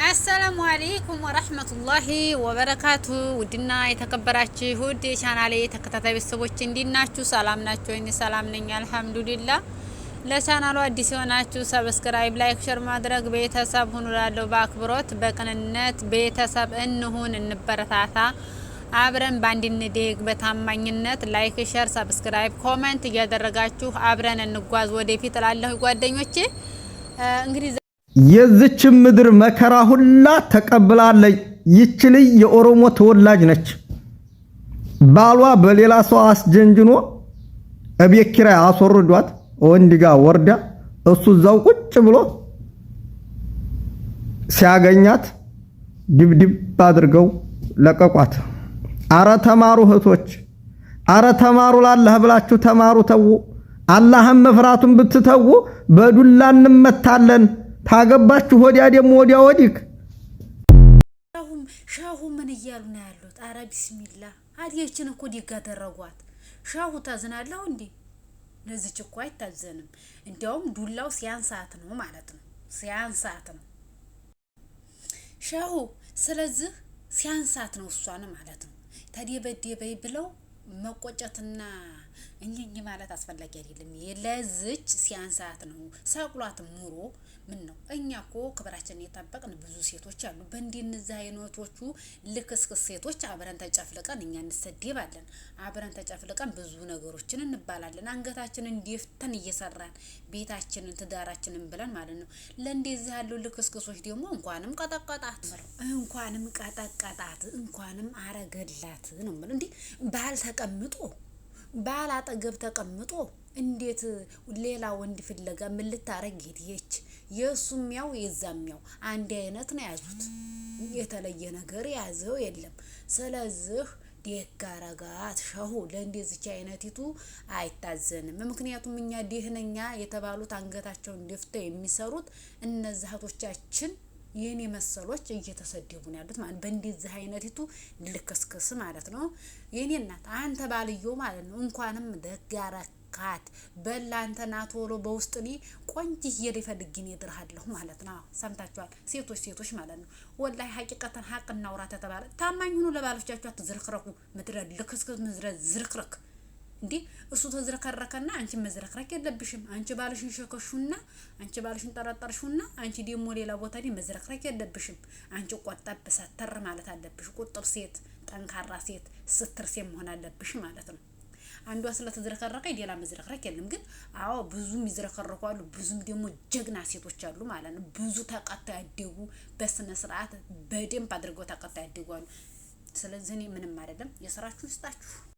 አሰላሙ አለይኩም ወራህመቱላሂ ወበረካቱ። ውድና የተከበራችሁ ውድ የቻናሌ ተከታታይ ቤተሰቦች እንዲናችሁ ሰላም ናችሁ? እኔ ሰላም ነኝ አልሐምዱሊላህ። ለቻናሉ አዲስ የሆናችሁ ሰብስክራይብ፣ ላይክ፣ ሼር ማድረግ ቤተሰብ ሁኑ። ላለው በአክብሮት በቅንነት ቤተሰብ እንሁን፣ እንበረታታ፣ አብረን ባንድንደግ በታማኝነት ላይክ፣ ሼር፣ ሰብስክራይብ፣ ኮሜንት እያደረጋችሁ አብረን እንጓዝ ወደፊት እላለሁ ጓደኞቼ። እንግዲህ የዚች ምድር መከራ ሁላ ተቀብላለች። ይች ልጅ የኦሮሞ ተወላጅ ነች። ባሏ በሌላ ሰው አስጀንጅኖ እቤት ኪራይ አስወርዷት ወንድ ጋር ወርዳ እሱ እዛው ቁጭ ብሎ ሲያገኛት ድብድብ አድርገው ለቀቋት። አረ ተማሩ እህቶች፣ አረ ተማሩ፣ ለአላህ ብላችሁ ተማሩ። ተው፣ አላህን መፍራቱን ብትተው በዱላ እንመታለን። ታገባችሁ ወዲያ ደግሞ ወዲያ ወዲክ ሻሁ ምን እያሉ ነው ያሉት? አረ ቢስሚላ አዲያችን እኮ ዲጋ ደረጓት። ሻሁ ታዝናለሁ እንዴ? ለዚች እኮ አይታዘንም። እንዲያውም ዱላው ሲያንሳት ነው ማለት ነው፣ ሲያንሳት ነው ሻሁ። ስለዚህ ሲያንሳት ነው እሷን ማለት ነው። ተደበደበይ ብለው መቆጨትና እኚህ ማለት አስፈላጊ አይደለም። ለዚች ሲያንሳት ነው ሰቅሏት ሙሮ ምን ነው። እኛ እኮ ክብራችንን የጠበቅን ብዙ ሴቶች አሉ። በእንደነዚህ አይነቶቹ ልክስክስ ሴቶች አብረን ተጨፍልቀን እኛ እንሰደባለን። አብረን ተጨፍልቀን ብዙ ነገሮችን እንባላለን። አንገታችንን ደፍተን እየሰራን ቤታችንን ትዳራችንን ብለን ማለት ነው። ለእንደዚህ ያሉ ልክስክሶች ደግሞ እንኳንም ቀጠቀጣት እንኳንም ቀጠቀጣት እንኳንም አረገላት ነው ማለት እንዴ። ባል ተቀምጦ ባል አጠገብ ተቀምጦ እንዴት ሌላ ወንድ ፍለጋ ምን ልታረግ ሄደች? የሱም ያው የዛም ያው አንድ አይነት ነው ያዙት። የተለየ ነገር ያዘው የለም። ስለዚህ ደጋረጋት ሸሁ ለእንደዚች አይነቲቱ አይታዘንም። ምክንያቱም እኛ ደህነኛ የተባሉት አንገታቸውን ደፍተው የሚሰሩት እነዚህ እህቶቻችን የኔ መሰሎች እየተሰደቡ ነው ያሉት ማለት በእንደዚህ አይነቲቱ ልክስክስ ማለት ነው። የኔ እናት አንተ ባልዮ ማለት ነው እንኳንም ደጋረካት በላንተና ቶሎ በውስጥ ላይ ቆንጅዬ ሊፈልግኝ ይድርሃለሁ ማለት ነው። ሰምታችኋል ሴቶች ማለት ነው። ወላሂ ሐቂቀተን ሐቅ እናውራ ተባለ ታማኝ ሁኑ። ለባሎቻችሁ አትዝረክረኩ። ምድረ ልክስክስ ምድረ ዝርክረክ እንዴ እሱ ተዝረከረከና አንቺ መዝረክረክ የለብሽም። አንቺ ባልሽን ሸከሹና አንቺ ባልሽን ጠረጠርሹና አንቺ ደግሞ ሌላ ቦታ ላይ መዝረክረክ የለብሽም። አንቺ ቆጣብ ሰተር ማለት አለብሽ። ቁጥብ ሴት፣ ጠንካራ ሴት፣ ስትር ሴት መሆን አለብሽ ማለት ነው። አንዷ ስለተዝረከረከ ሌላ መዝረክረክ የለም። ግን አዎ ብዙም ይዝረከረኩ አሉ፣ ብዙም ደግሞ ጀግና ሴቶች አሉ ማለት ነው። ብዙ ተቀጣይ ያደጉ በስነ ስርዓት በደንብ አድርገው ተቀጣይ ያደጉ አሉ። ስለዚህ እኔ ምንም አይደለም፣ የስራችሁ ይስጣችሁ።